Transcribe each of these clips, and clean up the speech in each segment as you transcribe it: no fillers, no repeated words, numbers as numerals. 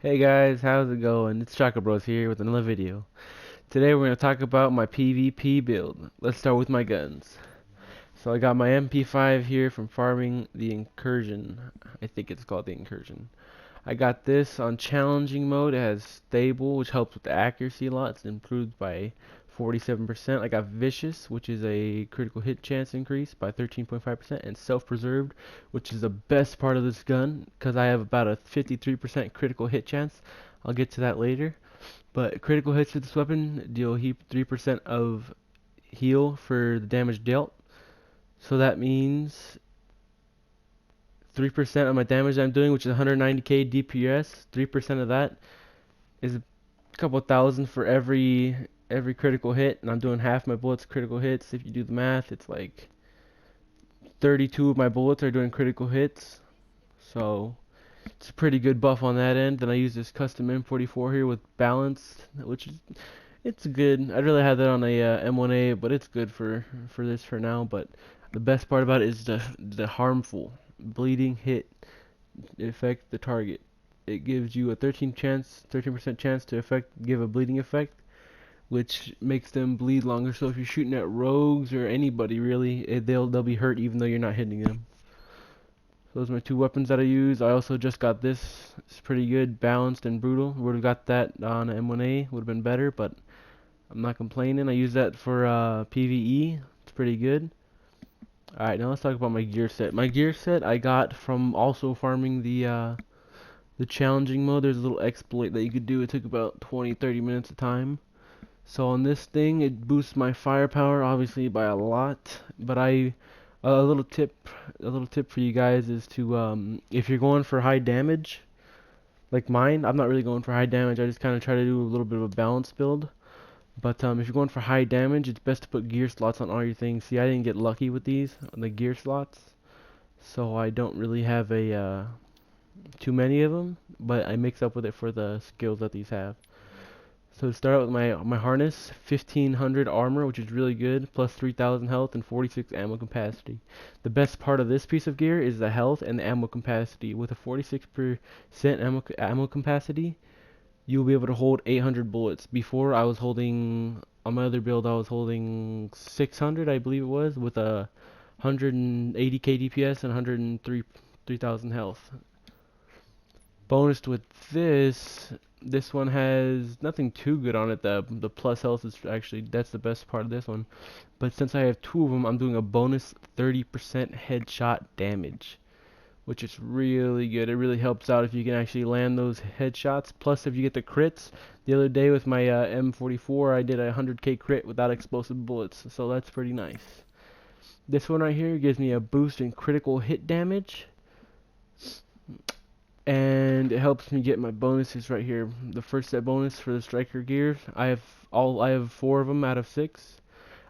Hey guys, how's it going? It's Chaka Bros here with another video. Today we're going to talk about my PvP build. Let's start with my guns. So I got my MP5 here from farming the Incursion. I think it's called the Incursion. I got this on challenging mode. It has stable, which helps with the accuracy a lot. It's improved by 47%. I got vicious, which is a critical hit chance increase by 13.5%, and self-preserved, which is the best part of this gun because I have about a 53% critical hit chance. I'll get to that later. But critical hits with this weapon deal 3% of heal for the damage dealt. So that means 3% of my damage I'm doing, which is 190k DPS. 3% of that is a couple thousand for every critical hit, and I'm doing half my bullets critical hits. If you do the math, it's like 32 of my bullets are doing critical hits. So it's a pretty good buff on that end. Then I use this custom M44 here with balanced, which is it's good. I'd really have that on a M1A, but it's good for this for now. But the best part about it is the harmful bleeding hit affect the target. It gives you a 13% chance to give a bleeding effect, which makes them bleed longer. So if you're shooting at rogues or anybody really, they'll be hurt even though you're not hitting them. So those are my two weapons that I use. I also just got this. It's pretty good, balanced and brutal. Would have got that on M1A, would have been better, but I'm not complaining. I use that for PvE. It's pretty good. Alright, now let's talk about my gear set. My gear set I got from also farming the challenging mode. There's a little exploit that you could do. It took about 20-30 minutes of time. So on this thing, it boosts my firepower obviously by a lot. But a little tip for you guys is to if you're going for high damage, like mine, I'm not really going for high damage. I just kind of try to do a little bit of a balanced build. But if you're going for high damage, it's best to put gear slots on all your things. See, I didn't get lucky with these on the gear slots, so I don't really have a too many of them. But I mix up with it for the skills that these have. So to start out with my harness, 1500 armor, which is really good, plus 3000 health and 46 ammo capacity. The best part of this piece of gear is the health and the ammo capacity. With a 46% ammo capacity, you'll be able to hold 800 bullets. Before I was holding, on my other build, I was holding 600, I believe it was, with a 180k DPS and 3000 health. Bonus with this one has nothing too good on it. The plus health is actually, that's the best part of this one. But since I have two of them, I'm doing a bonus 30% headshot damage, which is really good. It really helps out if you can actually land those headshots. Plus, if you get the crits, the other day with my M44, I did a 100k crit without explosive bullets, so that's pretty nice. This one right here gives me a boost in critical hit damage, and it helps me get my bonuses right here. The first set bonus for the striker gear, I have 4 of them out of 6.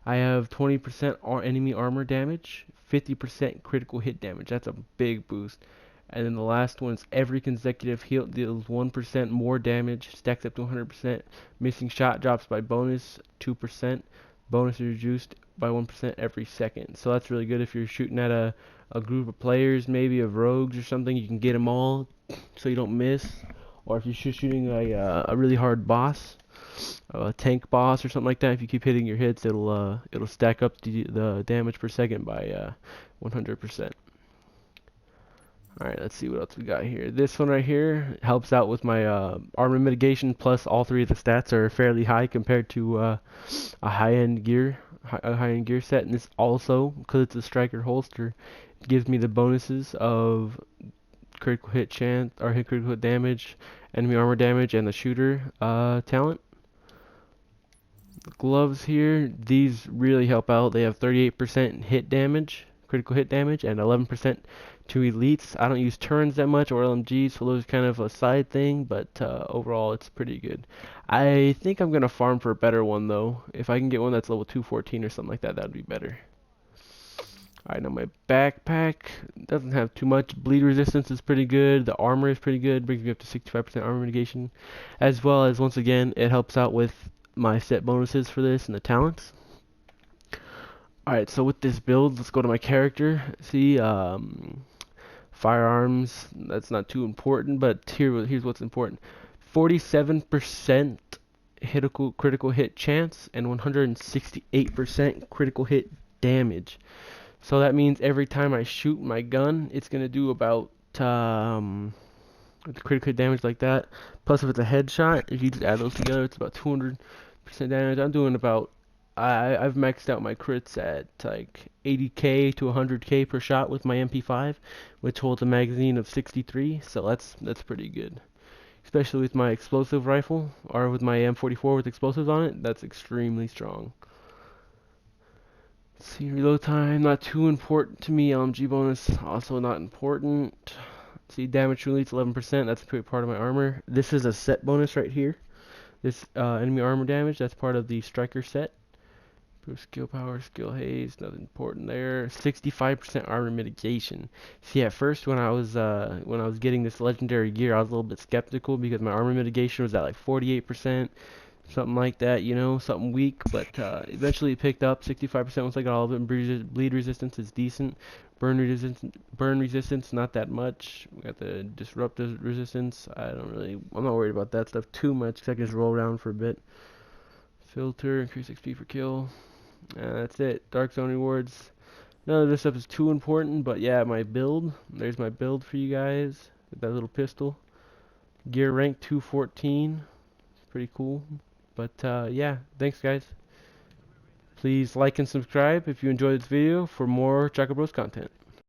I have 20% enemy armor damage, 50% critical hit damage. That's a big boost. And then the last one is every consecutive heal deals 1% more damage, stacks up to 100%. Missing shot drops by bonus 2%. Bonus is reduced by 1% every second. So that's really good if you're shooting at a group of players, maybe of rogues or something. You can get them all so you don't miss. Or if you're shooting a really hard boss, a tank boss or something like that, if you keep hitting your hits, it'll stack up the damage per second by 100%. Alright, let's see what else we got here. This one right here helps out with my armor mitigation, plus all 3 of the stats are fairly high compared to a high-end gear set. And this also, because it's a striker holster, gives me the bonuses of critical hit chance, or hit critical hit damage, enemy armor damage, and the shooter talent. Gloves here, these really help out. They have 38% hit damage, critical hit damage, and 11% to elites. I don't use turns that much or LMGs, so those are kind of a side thing, but overall it's pretty good. I think I'm gonna farm for a better one though. If I can get one that's level 214 or something like that, that'd be better. Alright, now my backpack doesn't have too much. Bleed resistance is pretty good. The armor is pretty good, brings me up to 65% armor mitigation, as well as, once again, it helps out with my set bonuses for this and the talents. Alright, so with this build, let's go to my character. See, firearms, that's not too important, but here's what's important. 47% critical hit chance and 168% critical hit damage. So that means every time I shoot my gun, it's gonna do about with the critical hit damage like that. Plus, if it's a headshot, if you just add those together, it's about 200% damage. I'm doing about I've maxed out my crits at like 80k to 100k per shot with my MP5, which holds a magazine of 63. So that's pretty good, especially with my explosive rifle or with my M44 with explosives on it. That's extremely strong. Let's see, reload time, not too important to me. LMG bonus, also not important. See, damage release 11%, that's a pretty part of my armor. This is a set bonus right here. This enemy armor damage, that's part of the striker set. Skill power, skill haze, nothing important there. 65% armor mitigation. See, at first when I was getting this legendary gear, I was a little bit skeptical because my armor mitigation was at like 48%, something like that, you know, something weak. But eventually it picked up. 65% once I got all of it. Bleed resistance is decent. Burn resistance, not that much. We got the disrupt resistance. I'm not worried about that stuff too much because I can just roll around for a bit. Filter, increase XP per kill. That's it. Dark Zone rewards. None of this stuff is too important, but yeah, my build. There's my build for you guys. That little pistol. Gear rank 214. It's pretty cool. But yeah, thanks guys. Please like and subscribe if you enjoyed this video for more Chaka Bros content.